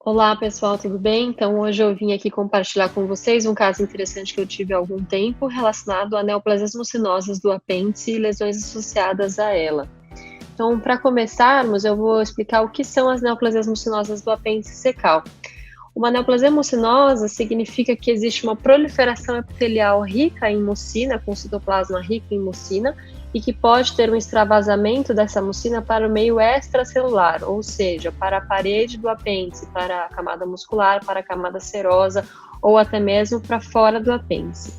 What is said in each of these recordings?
Olá pessoal, tudo bem? Então hoje eu vim aqui compartilhar com vocês um caso interessante que eu tive há algum tempo relacionado a neoplasias mucinosas do apêndice e lesões associadas a ela. Então, para começarmos, eu vou explicar o que são as neoplasias mucinosas do apêndice secal. Uma neoplasia mucinosa significa que existe uma proliferação epitelial rica em mucina, com citoplasma rico em mucina, e que pode ter um extravasamento dessa mucina para o meio extracelular, ou seja, para a parede do apêndice, para a camada muscular, para a camada serosa, ou até mesmo para fora do apêndice.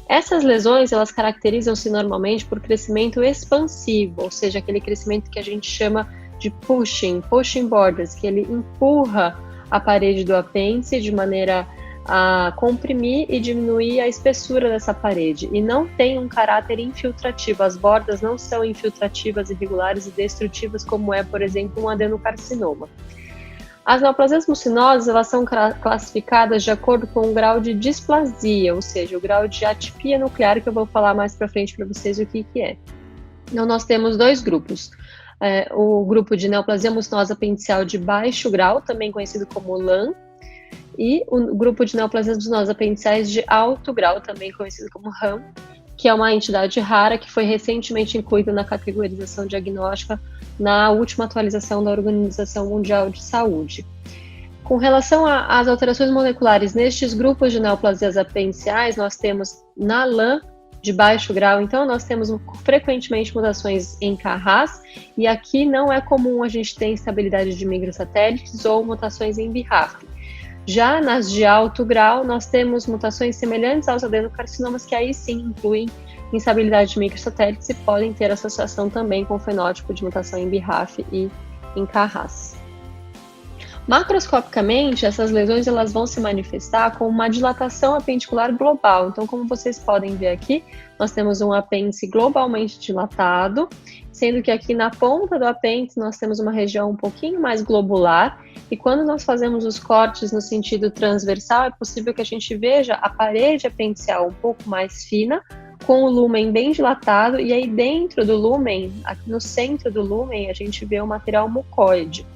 Essas lesões, elas caracterizam-se normalmente por crescimento expansivo, ou seja, aquele crescimento que a gente chama de pushing borders, que ele empurra a parede do apêndice de maneira a comprimir e diminuir a espessura dessa parede, e não tem um caráter infiltrativo. As bordas não são infiltrativas, irregulares e destrutivas, como é, por exemplo, um adenocarcinoma. As neoplasias mucinosas, elas são classificadas de acordo com o grau de displasia, ou seja, o grau de atipia nuclear, que eu vou falar mais para frente para vocês o que é. Então, nós temos dois grupos. O grupo de neoplasia mucinosa apendicial de baixo grau, também conhecido como LAM, e o grupo de neoplasias mucinosas apendiciais de alto grau, também conhecido como RAM, que é uma entidade rara que foi recentemente incluída na categorização diagnóstica na última atualização da Organização Mundial de Saúde. Com relação às alterações moleculares nestes grupos de neoplasias apendiciais, nós temos na LAM de baixo grau, então nós temos frequentemente mutações em Carras, e aqui não é comum a gente ter instabilidade de microsatélites ou mutações em BRAF. Já nas de alto grau, nós temos mutações semelhantes aos adenocarcinomas, que aí sim incluem instabilidade de microsatélites e podem ter associação também com o fenótipo de mutação em BRAF e em Carras. Macroscopicamente, essas lesões elas vão se manifestar com uma dilatação apendicular global. Então, como vocês podem ver aqui, nós temos um apêndice globalmente dilatado, sendo que aqui na ponta do apêndice nós temos uma região um pouquinho mais globular, e quando nós fazemos os cortes no sentido transversal, é possível que a gente veja a parede apendicial um pouco mais fina, com o lúmen bem dilatado, e aí dentro do lúmen, aqui no centro do lúmen, a gente vê o material mucoide.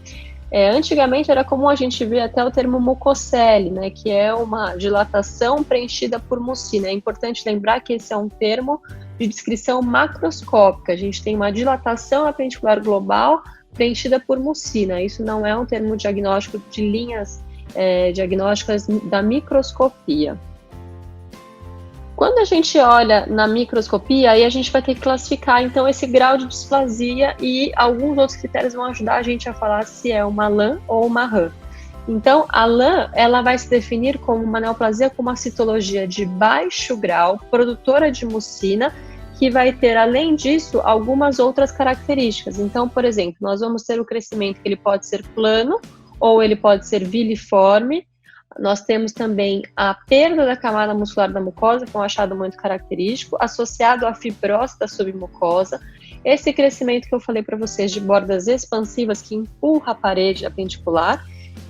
Antigamente era comum a gente ver até o termo mucocele, né, que é uma dilatação preenchida por mucina. É importante lembrar que esse é um termo de descrição macroscópica. A gente tem uma dilatação apendicular global preenchida por mucina. Isso não é um termo diagnóstico de linhas diagnósticas da microscopia. Quando a gente olha na microscopia, aí a gente vai ter que classificar, então, esse grau de displasia, e alguns outros critérios vão ajudar a gente a falar se é uma LAM ou uma RAM. Então, a LAM, ela vai se definir como uma neoplasia com uma citologia de baixo grau, produtora de mucina, que vai ter, além disso, algumas outras características. Então, por exemplo, nós vamos ter o crescimento que ele pode ser plano, ou ele pode ser viliforme. Nós temos também a perda da camada muscular da mucosa, que é um achado muito característico, associado à fibrose da submucosa. Esse crescimento que eu falei para vocês de bordas expansivas que empurra a parede apendicular,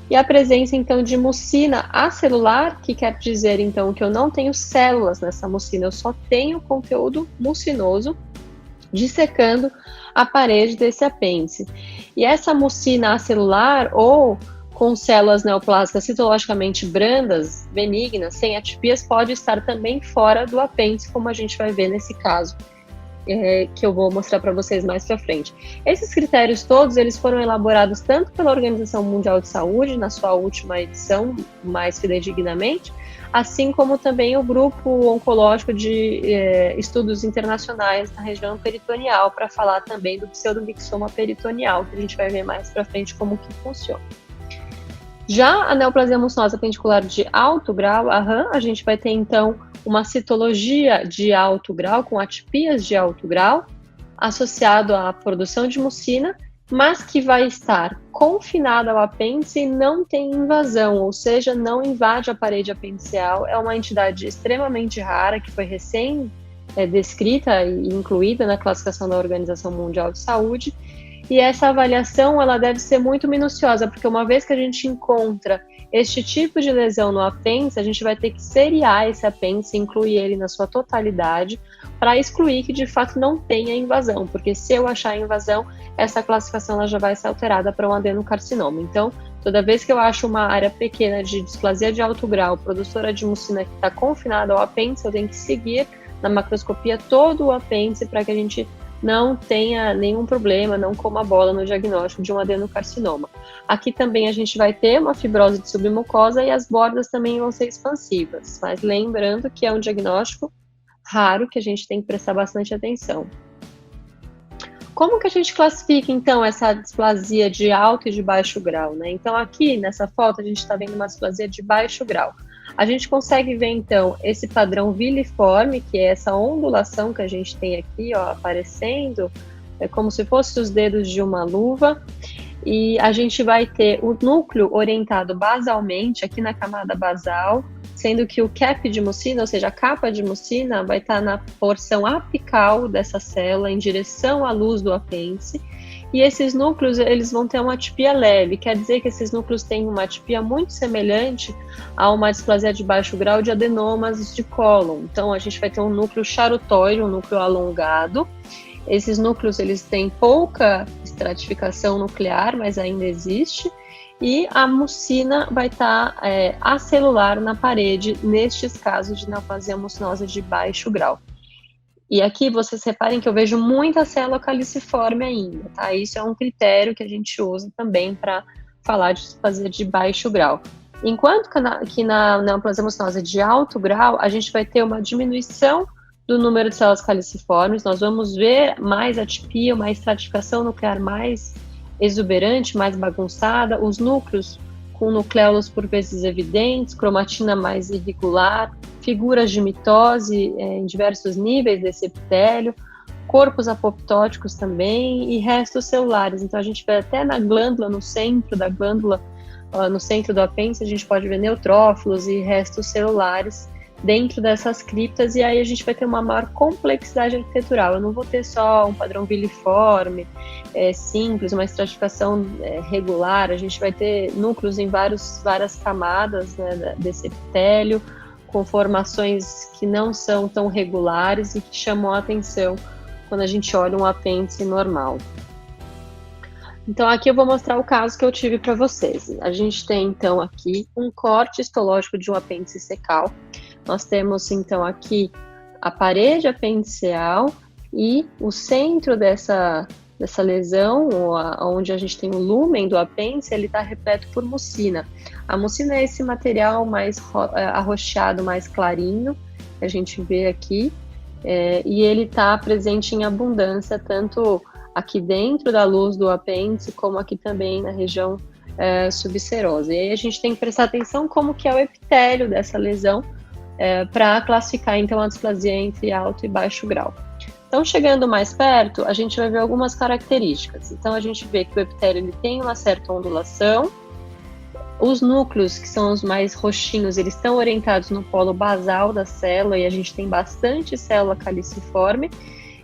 e a presença então de mucina acelular, que quer dizer então que eu não tenho células nessa mucina, eu só tenho conteúdo mucinoso dissecando a parede desse apêndice. E essa mucina acelular, ou com células neoplásicas citologicamente brandas, benignas, sem atipias, pode estar também fora do apêndice, como a gente vai ver nesse caso, que eu vou mostrar para vocês mais para frente. Esses critérios todos, eles foram elaborados tanto pela Organização Mundial de Saúde, na sua última edição, mais fidedignamente, assim como também o grupo oncológico de estudos internacionais na região peritoneal, para falar também do pseudomixoma peritoneal, que a gente vai ver mais para frente como que funciona. Já a neoplasia mucinosa apendicular de alto grau, a RAM, a gente vai ter então uma citologia de alto grau, com atipias de alto grau, associado à produção de mucina, mas que vai estar confinada ao apêndice e não tem invasão, ou seja, não invade a parede apendicial. É uma entidade extremamente rara, que foi descrita e incluída na classificação da Organização Mundial de Saúde. E essa avaliação, ela deve ser muito minuciosa, porque uma vez que a gente encontra este tipo de lesão no apêndice, a gente vai ter que seriar esse apêndice, incluir ele na sua totalidade, para excluir que de fato não tenha invasão, porque se eu achar invasão, essa classificação ela já vai ser alterada para um adenocarcinoma. Então, Toda vez que eu acho uma área pequena de displasia de alto grau, produtora de mucina que está confinada ao apêndice, eu tenho que seguir na macroscopia todo o apêndice para que a gente não tenha nenhum problema, não coma bola no diagnóstico de um adenocarcinoma. Aqui também a gente vai ter uma fibrose de submucosa e as bordas também vão ser expansivas, mas lembrando que é um diagnóstico raro que a gente tem que prestar bastante atenção. Como que a gente classifica, então, essa displasia de alto e de baixo grau, né? Então, aqui nessa foto, a gente está vendo uma displasia de baixo grau. A gente consegue ver, então, esse padrão viliforme, que é essa ondulação que a gente tem aqui, ó, aparecendo, é como se fossem os dedos de uma luva, e a gente vai ter o núcleo orientado basalmente, aqui na camada basal, sendo que o cap de mucina, ou seja, a capa de mucina, vai estar na porção apical dessa célula, em direção à luz do apêndice, e esses núcleos, eles vão ter uma atipia leve, quer dizer que esses núcleos têm uma atipia muito semelhante a uma displasia de baixo grau de adenomas de cólon. Então, a gente vai ter um núcleo charutóide, um núcleo alongado. Esses núcleos, eles têm pouca estratificação nuclear, mas ainda existe, e a mucina vai estar acelular na parede, nestes casos de neoplasia mucinosa de baixo grau. E aqui vocês reparem que eu vejo muita célula caliciforme ainda, tá? Isso é um critério que a gente usa também para falar de displasia de baixo grau. Enquanto que na neoplasia mucinosa de alto grau, a gente vai ter uma diminuição do número de células caliciformes, nós vamos ver mais atipia, uma estratificação nuclear mais exuberante, mais bagunçada, os núcleos com nucléolos por vezes evidentes, cromatina mais irregular, figuras de mitose em diversos níveis desse epitélio, corpos apoptóticos também e restos celulares. Então a gente vê até na glândula, no centro da glândula, no centro do apêndice, a gente pode ver neutrófilos e restos celulares dentro dessas criptas, e aí a gente vai ter uma maior complexidade arquitetural. Eu não vou ter só um padrão viliforme, simples, uma estratificação regular, a gente vai ter núcleos em várias camadas, né, desse epitélio, com formações que não são tão regulares e que chamam a atenção quando a gente olha um apêndice normal. Então aqui eu vou mostrar o caso que eu tive para vocês. A gente tem então aqui um corte histológico de um apêndice secal. Nós temos então aqui a parede apendicial e o centro dessa lesão, onde a gente tem o lúmen do apêndice, ele está repleto por mucina. A mucina é esse material mais arroxeado, mais clarinho, que a gente vê aqui, e ele está presente em abundância, tanto aqui dentro da luz do apêndice, como aqui também na região subserosa. E aí a gente tem que prestar atenção como que é o epitélio dessa lesão, para classificar então a displasia entre alto e baixo grau. Então, chegando mais perto, a gente vai ver algumas características. Então, a gente vê que o epitélio ele tem uma certa ondulação, os núcleos, que são os mais roxinhos, eles estão orientados no polo basal da célula, e a gente tem bastante célula caliciforme,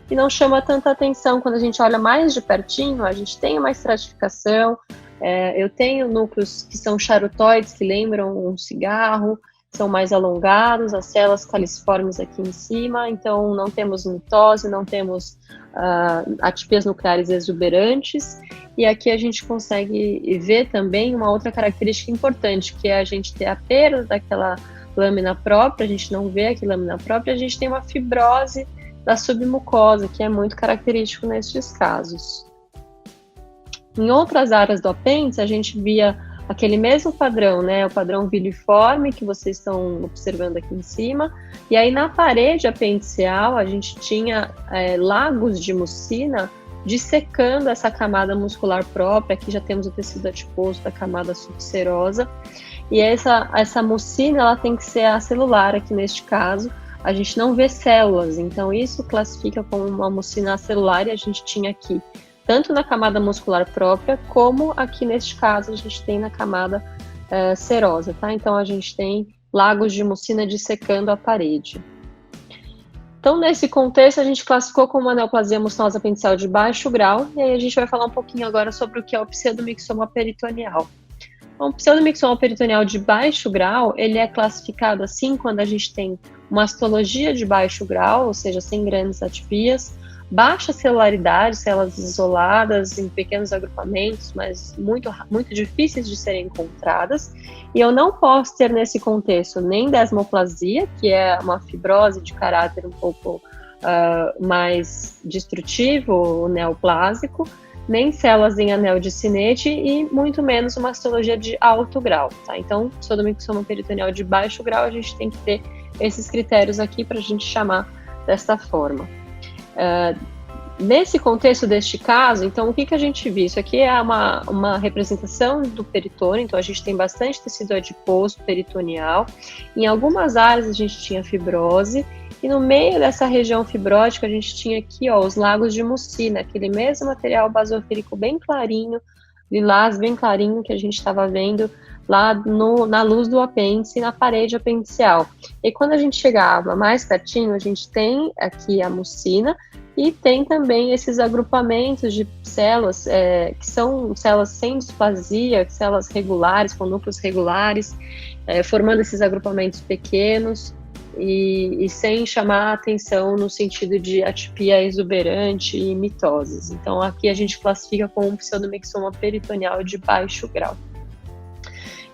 e não chama tanta atenção quando a gente olha mais de pertinho, a gente tem uma estratificação, eu tenho núcleos que são charutóides, que lembram um cigarro, são mais alongados, as células caliciformes aqui em cima, então não temos mitose, não temos atipias nucleares exuberantes, e aqui a gente consegue ver também uma outra característica importante, que é a gente ter a perda daquela lâmina própria, a gente não vê aqui lâmina própria, a gente tem uma fibrose da submucosa, que é muito característico nesses casos. Em outras áreas do apêndice, a gente via aquele mesmo padrão, né, o padrão viliforme que vocês estão observando aqui em cima, e aí na parede apendicial a gente tinha lagos de mucina dissecando essa camada muscular própria. Aqui já temos o tecido adiposo da camada subserosa, e essa mucina ela tem que ser acelular aqui neste caso, a gente não vê células, então isso classifica como uma mucina acelular, e a gente tinha aqui tanto na camada muscular própria, como aqui neste caso a gente tem na camada serosa, tá? Então a gente tem lagos de mucina dissecando a parede. Então nesse contexto a gente classificou como uma neoplasia mucinosa apendicial de baixo grau, e aí a gente vai falar um pouquinho agora sobre o que é o pseudomixoma peritoneal. O pseudomixoma peritoneal de baixo grau, ele é classificado assim quando a gente tem uma histologia de baixo grau, ou seja, sem grandes atipias, baixa celularidade, células isoladas em pequenos agrupamentos, mas muito, muito difíceis de serem encontradas. E eu não posso ter nesse contexto nem desmoplasia, que é uma fibrose de caráter um pouco mais destrutivo, neoplásico, nem células em anel de Syneti e muito menos uma histologia de alto grau, tá? Então, pseudomixoma peritoneal de baixo grau, a gente tem que ter esses critérios aqui para a gente chamar desta forma. Nesse contexto deste caso, então, o que a gente viu? Isso aqui é uma representação do peritônio, então a gente tem bastante tecido adiposo peritoneal. Em algumas áreas a gente tinha fibrose, e no meio dessa região fibrótica a gente tinha aqui, ó, os lagos de mucina, aquele mesmo material basofílico bem clarinho, lilás bem clarinho que a gente estava vendo lá na luz do apêndice, na parede apendicial. E quando a gente chegava mais pertinho, a gente tem aqui a mucina e tem também esses agrupamentos de células, que são células sem displasia, células regulares, com núcleos regulares, formando esses agrupamentos pequenos e sem chamar a atenção no sentido de atipia exuberante e mitoses. Então, aqui a gente classifica como um pseudomixoma peritoneal de baixo grau.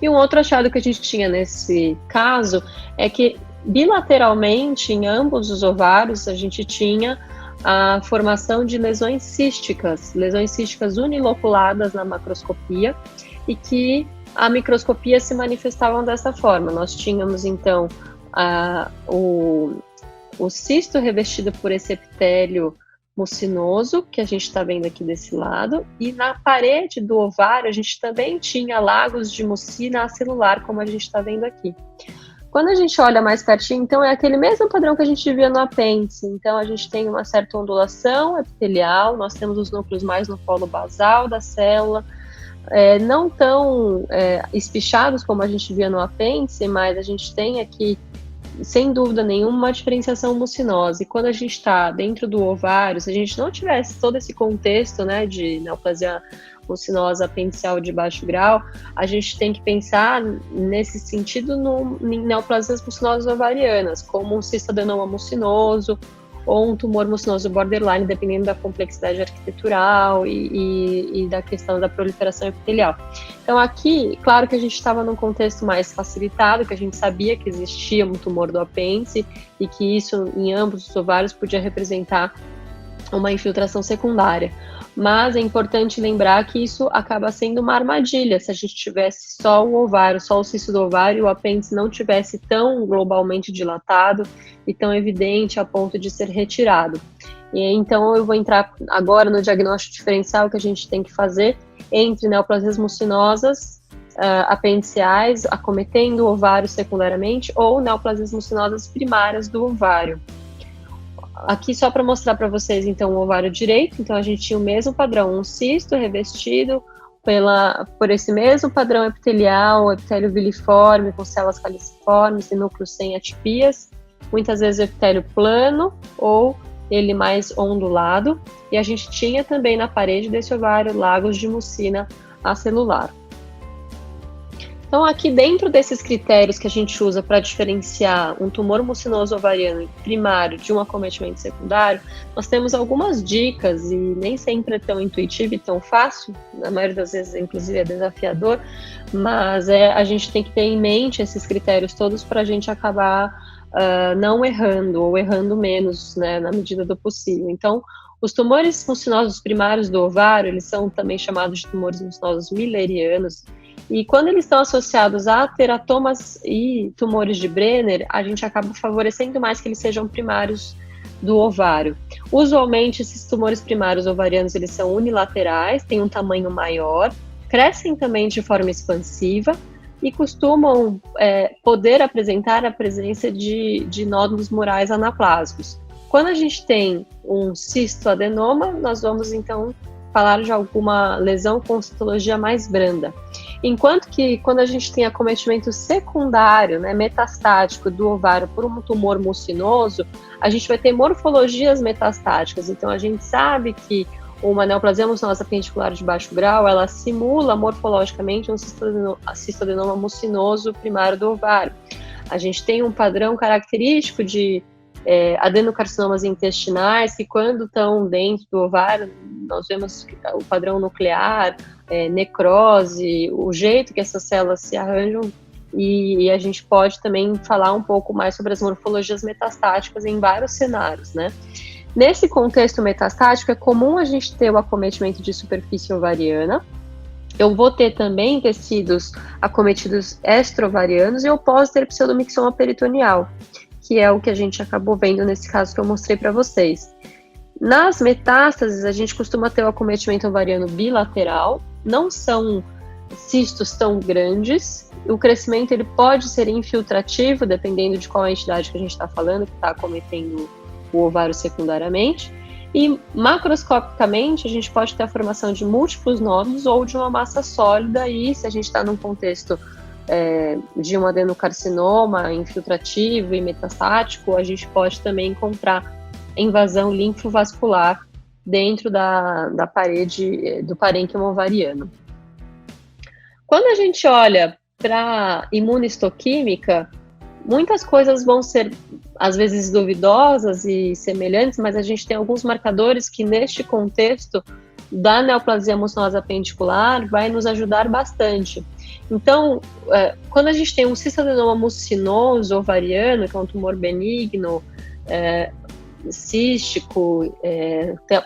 E um outro achado que a gente tinha nesse caso é que bilateralmente, em ambos os ovários, a gente tinha a formação de lesões císticas uniloculadas na macroscopia e que a microscopia se manifestavam dessa forma. Nós tínhamos, então, o cisto revestido por esse epitélio mucinoso, que a gente está vendo aqui desse lado, e na parede do ovário a gente também tinha lagos de mucina acelular, como a gente está vendo aqui. Quando a gente olha mais pertinho, então é aquele mesmo padrão que a gente via no apêndice. Então a gente tem uma certa ondulação epitelial, nós temos os núcleos mais no polo basal da célula, não tão espichados como a gente via no apêndice, mas a gente tem aqui, sem dúvida nenhuma, uma diferenciação mucinosa. E quando a gente está dentro do ovário, se a gente não tivesse todo esse contexto, né, de neoplasia mucinosa apendicial de baixo grau, a gente tem que pensar nesse sentido em neoplasias mucinosas ovarianas, como um cistadenoma mucinoso ou um tumor mucinoso borderline, dependendo da complexidade arquitetural e da questão da proliferação epitelial. Então aqui, claro que a gente estava num contexto mais facilitado, que a gente sabia que existia um tumor do apêndice e que isso em ambos os ovários podia representar uma infiltração secundária. Mas é importante lembrar que isso acaba sendo uma armadilha. Se a gente tivesse só o ovário, só o cisto do ovário, e o apêndice não tivesse tão globalmente dilatado e tão evidente a ponto de ser retirado. E então eu vou entrar agora no diagnóstico diferencial que a gente tem que fazer entre neoplasias mucinosas apendiciais acometendo o ovário secundariamente ou neoplasias mucinosas primárias do ovário. Aqui só para mostrar para vocês, então, o ovário direito. Então, a gente tinha o mesmo padrão, um cisto revestido por esse mesmo padrão epitelial, epitélio viliforme, com células caliciformes e núcleos sem atipias. Muitas vezes o epitélio plano ou ele mais ondulado. E a gente tinha também na parede desse ovário lagos de mucina acelular. Então, aqui dentro desses critérios que a gente usa para diferenciar um tumor mucinoso ovariano primário de um acometimento secundário, nós temos algumas dicas, e nem sempre é tão intuitivo e tão fácil, na maioria das vezes, inclusive, é desafiador, mas a gente tem que ter em mente esses critérios todos para a gente acabar não errando, ou errando menos, né, na medida do possível. Então, os tumores mucinosos primários do ovário, eles são também chamados de tumores mucinosos millerianos, e quando eles estão associados a teratomas e tumores de Brenner, a gente acaba favorecendo mais que eles sejam primários do ovário. Usualmente, esses tumores primários ovarianos, eles são unilaterais, têm um tamanho maior, crescem também de forma expansiva e costumam poder apresentar a presença de nódulos murais anaplásicos. Quando a gente tem um cistoadenoma, nós vamos, então, falar de alguma lesão com citologia mais branda. Enquanto que quando a gente tem acometimento secundário, né, metastático do ovário por um tumor mucinoso, a gente vai ter morfologias metastáticas. Então a gente sabe que uma neoplasia mucinosa apendicicular de baixo grau, ela simula morfologicamente um cistoadenoma mucinoso primário do ovário. A gente tem um padrão característico de adenocarcinomas intestinais, que quando estão dentro do ovário, nós vemos o padrão nuclear, necrose, o jeito que essas células se arranjam, e a gente pode também falar um pouco mais sobre as morfologias metastáticas em vários cenários, né? Nesse contexto metastático, é comum a gente ter o acometimento de superfície ovariana. Eu vou ter também tecidos acometidos extra-ovarianos e eu posso ter pseudomixoma peritoneal, que é o que a gente acabou vendo nesse caso que eu mostrei para vocês. Nas metástases, a gente costuma ter o acometimento ovariano bilateral, não são cistos tão grandes, o crescimento ele pode ser infiltrativo, dependendo de qual entidade que a gente está falando, que está acometendo o ovário secundariamente, e macroscopicamente a gente pode ter a formação de múltiplos nódulos ou de uma massa sólida, e se a gente está num contexto de um adenocarcinoma infiltrativo e metastático, a gente pode também encontrar invasão linfovascular dentro da parede do parênquima ovariano. Quando a gente olha para imunistoquímica, muitas coisas vão ser, às vezes, duvidosas e semelhantes, mas a gente tem alguns marcadores que, neste contexto da neoplasia mucinosa apendicular, vai nos ajudar bastante. Então, quando a gente tem um cistadenoma mucinoso ovariano, que é um tumor benigno, cístico,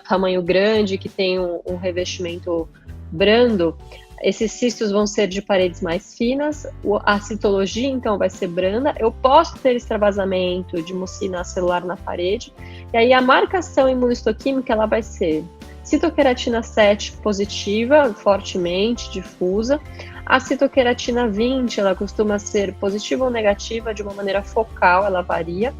tamanho grande, que tem um revestimento brando, esses cistos vão ser de paredes mais finas, a citologia, então, vai ser branda. Eu posso ter extravasamento de mucina celular na parede, e aí a marcação imunistoquímica, ela vai ser citoqueratina 7 positiva, fortemente difusa. A citoqueratina 20, ela costuma ser positiva ou negativa de uma maneira focal, ela varia.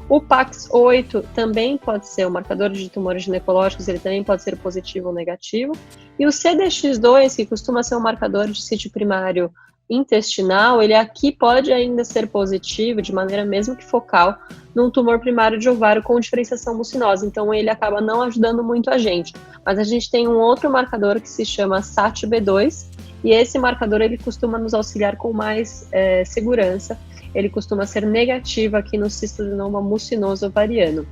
O PAX8 também pode ser um marcador de tumores ginecológicos, ele também pode ser positivo ou negativo. E o CDX2, que costuma ser um marcador de sítio primário intestinal, ele aqui pode ainda ser positivo, de maneira mesmo que focal, num tumor primário de ovário com diferenciação mucinosa. Então, ele acaba não ajudando muito a gente. Mas a gente tem um outro marcador que se chama SATB2, e esse marcador ele costuma nos auxiliar com mais segurança. Ele costuma ser negativo aqui no cistadenoma mucinoso ovariano.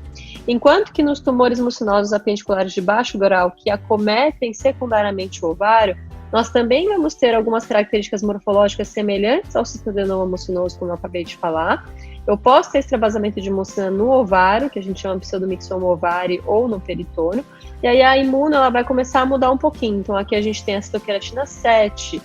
Enquanto que nos tumores mucinosos apendiculares de baixo grau, que acometem secundariamente o ovário, nós também vamos ter algumas características morfológicas semelhantes ao cistadenoma mucinoso, como eu acabei de falar. Eu posso ter extravasamento de mucina no ovário, que a gente chama pseudomixoma ovário, ou no peritônio, e aí a imuno ela vai começar a mudar um pouquinho. Então aqui a gente tem a citoqueratina 7,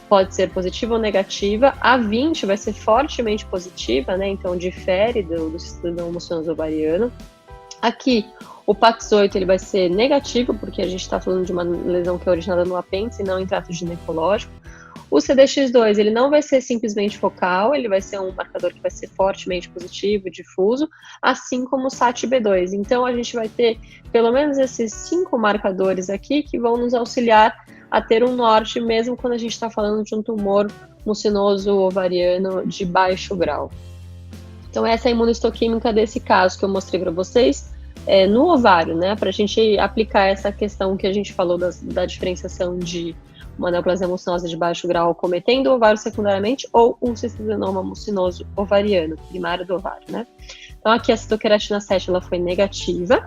pode ser positiva ou negativa. A 20 vai ser fortemente positiva, né? Então difere do cistadenoma mucinoso ovariano. Aqui, o PAX8 ele vai ser negativo, porque a gente está falando de uma lesão que é originada no apêndice e não em trato ginecológico. O CDX2 ele não vai ser simplesmente focal, ele vai ser um marcador que vai ser fortemente positivo, difuso, assim como o SATB2. Então, a gente vai ter pelo menos esses 5 marcadores aqui que vão nos auxiliar a ter um norte, mesmo quando a gente está falando de um tumor mucinoso ovariano de baixo grau. Então, essa é a imunistoquímica desse caso que eu mostrei para vocês no ovário, né? Para a gente aplicar essa questão que a gente falou da diferenciação de uma neoplasia mucinosa de baixo grau cometendo o ovário secundariamente ou um cistadenoma mucinoso ovariano, primário do ovário, né? Então, aqui a citoqueratina 7 ela foi negativa.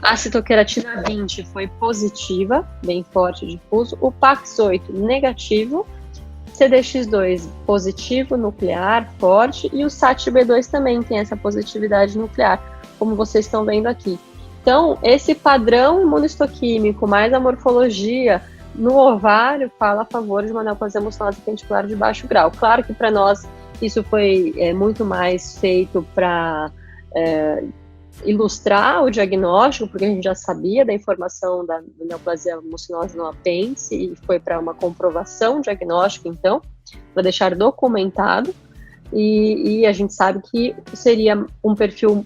A citoqueratina 20 foi positiva, bem forte, difuso. O PAX8 negativo. CDX2 positivo, nuclear, forte, e o SATB2 também tem essa positividade nuclear, como vocês estão vendo aqui. Então, esse padrão imunistoquímico mais a morfologia no ovário fala a favor de uma neoplasia mucinosa apendicular de baixo grau. Claro que para nós isso foi muito mais feito para ilustrar o diagnóstico, porque a gente já sabia da informação da neoplasia mucinosa no apêndice e foi para uma comprovação diagnóstica, então, para deixar documentado, e a gente sabe que seria um perfil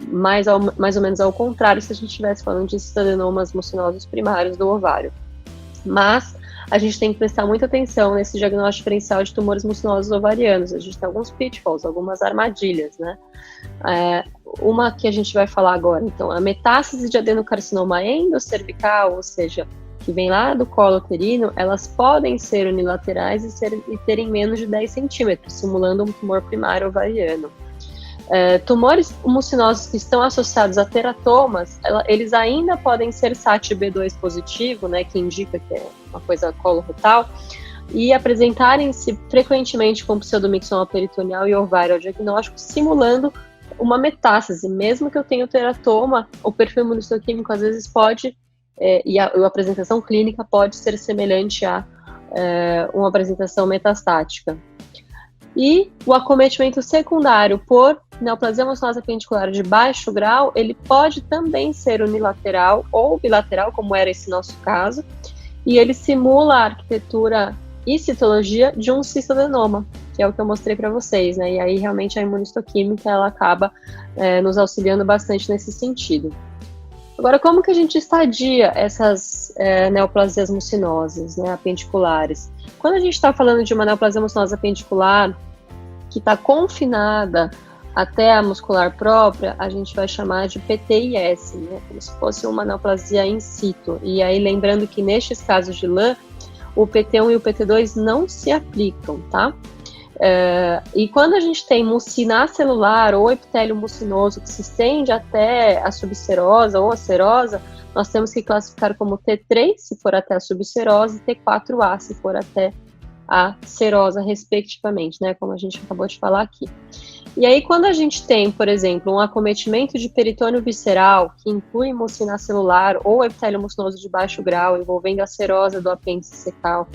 mais ou menos ao contrário se a gente estivesse falando de citadenomas mucinosos primários do ovário. Mas a gente tem que prestar muita atenção nesse diagnóstico diferencial de tumores mucinosos ovarianos. A gente tem alguns pitfalls, algumas armadilhas, né? Uma que a gente vai falar agora, então, a metástase de adenocarcinoma endocervical, ou seja, que vem lá do colo uterino, elas podem ser unilaterais e terem menos de 10 centímetros, simulando um tumor primário ovariano. Tumores mucinosos que estão associados a teratomas, eles ainda podem ser SAT-B2 positivo, né, que indica que é uma coisa coloretal, e apresentarem-se frequentemente com pseudomixoma peritoneal e ovário ao diagnóstico, simulando uma metástase. Mesmo que eu tenha o teratoma, o perfil imunistoquímico às vezes pode, e a apresentação clínica pode ser semelhante a uma apresentação metastática. E o acometimento secundário por neoplasia musculosa apenticular de baixo grau, ele pode também ser unilateral ou bilateral, como era esse nosso caso, e ele simula a arquitetura e citologia de um cistoadenoma, que é o que eu mostrei para vocês, né? E aí realmente a imunistoquímica ela acaba nos auxiliando bastante nesse sentido. Agora, como que a gente estadia essas neoplasias mucinosas, né, apendiculares? Quando a gente está falando de uma neoplasia mucinosa apenticular que está confinada até a muscular própria, a gente vai chamar de PTIS, né, como se fosse uma neoplasia in situ. E aí, lembrando que nestes casos de LAM, o PT1 e o PT2 não se aplicam, tá? E quando a gente tem mucina celular ou epitélio mucinoso que se estende até a subserosa ou a serosa, nós temos que classificar como T3 se for até a subserosa e T4A se for até a serosa, respectivamente, né? Como a gente acabou de falar aqui. E aí, quando a gente tem, por exemplo, um acometimento de peritônio visceral, que inclui mucina celular ou epitélio mucinoso de baixo grau, envolvendo a serosa do apêndice secal,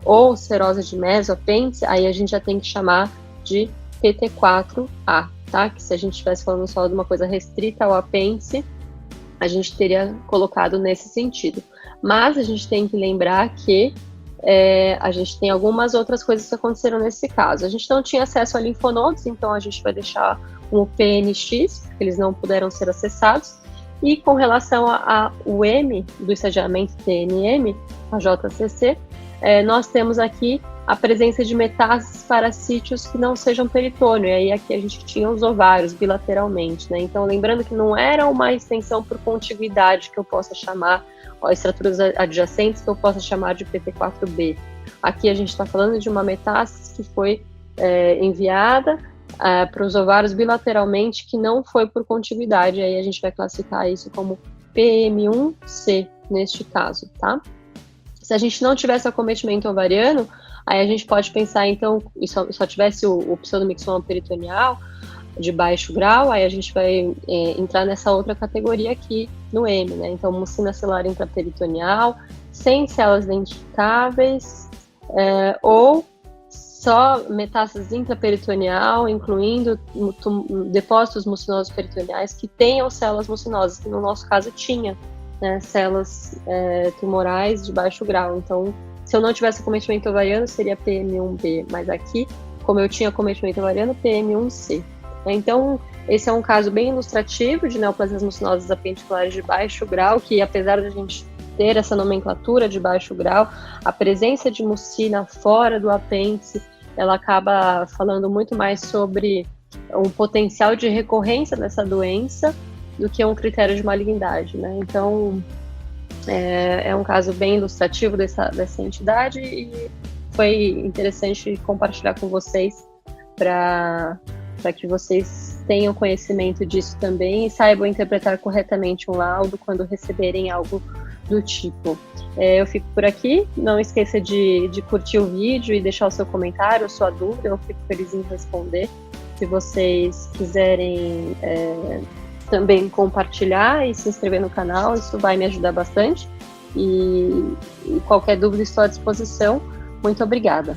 ou serosa de mesoapêndice, aí a gente já tem que chamar de PT4A, tá? Que se a gente estivesse falando só de uma coisa restrita ao apêndice, a gente teria colocado nesse sentido. Mas a gente tem que lembrar que a gente tem algumas outras coisas que aconteceram nesse caso. A gente não tinha acesso a linfonodos, então a gente vai deixar um PNX, porque eles não puderam ser acessados. E com relação ao M do estadiamento TNM, a JCC, nós temos aqui a presença de metástases para sítios que não sejam peritônio, e aí aqui a gente tinha os ovários bilateralmente, né? Então, lembrando que não era uma extensão por contiguidade que eu possa chamar, ó, estruturas adjacentes que eu possa chamar de PT4B. Aqui a gente está falando de uma metástase que foi enviada para os ovários bilateralmente, que não foi por contiguidade, aí a gente vai classificar isso como PM1C neste caso, tá? Se a gente não tivesse acometimento ovariano, aí a gente pode pensar, então, e só tivesse o pseudomixoma peritoneal de baixo grau, aí a gente vai entrar nessa outra categoria aqui no M, né? Então, mucina celular intraperitoneal, sem células identificáveis, ou só metástases intraperitoneal, incluindo depósitos mucinosos peritoneais que tenham células mucinosas, que no nosso caso tinha, né, células tumorais de baixo grau. Então, se eu não tivesse acometimento ovariano, seria PM1B, mas aqui, como eu tinha acometimento ovariano, PM1C. Então, esse é um caso bem ilustrativo de neoplasias mucinosas apendiculares de baixo grau, que apesar de a gente ter essa nomenclatura de baixo grau, a presença de mucina fora do apêndice, ela acaba falando muito mais sobre o potencial de recorrência dessa doença do que um critério de malignidade, né? Então, é um caso bem ilustrativo dessa entidade e foi interessante compartilhar com vocês para que vocês tenham conhecimento disso também e saibam interpretar corretamente um laudo quando receberem algo do tipo. Eu fico por aqui, não esqueça de curtir o vídeo e deixar o seu comentário, sua dúvida, eu fico feliz em responder. Se vocês quiserem também compartilhar e se inscrever no canal, isso vai me ajudar bastante. E qualquer dúvida estou à disposição. Muito obrigada.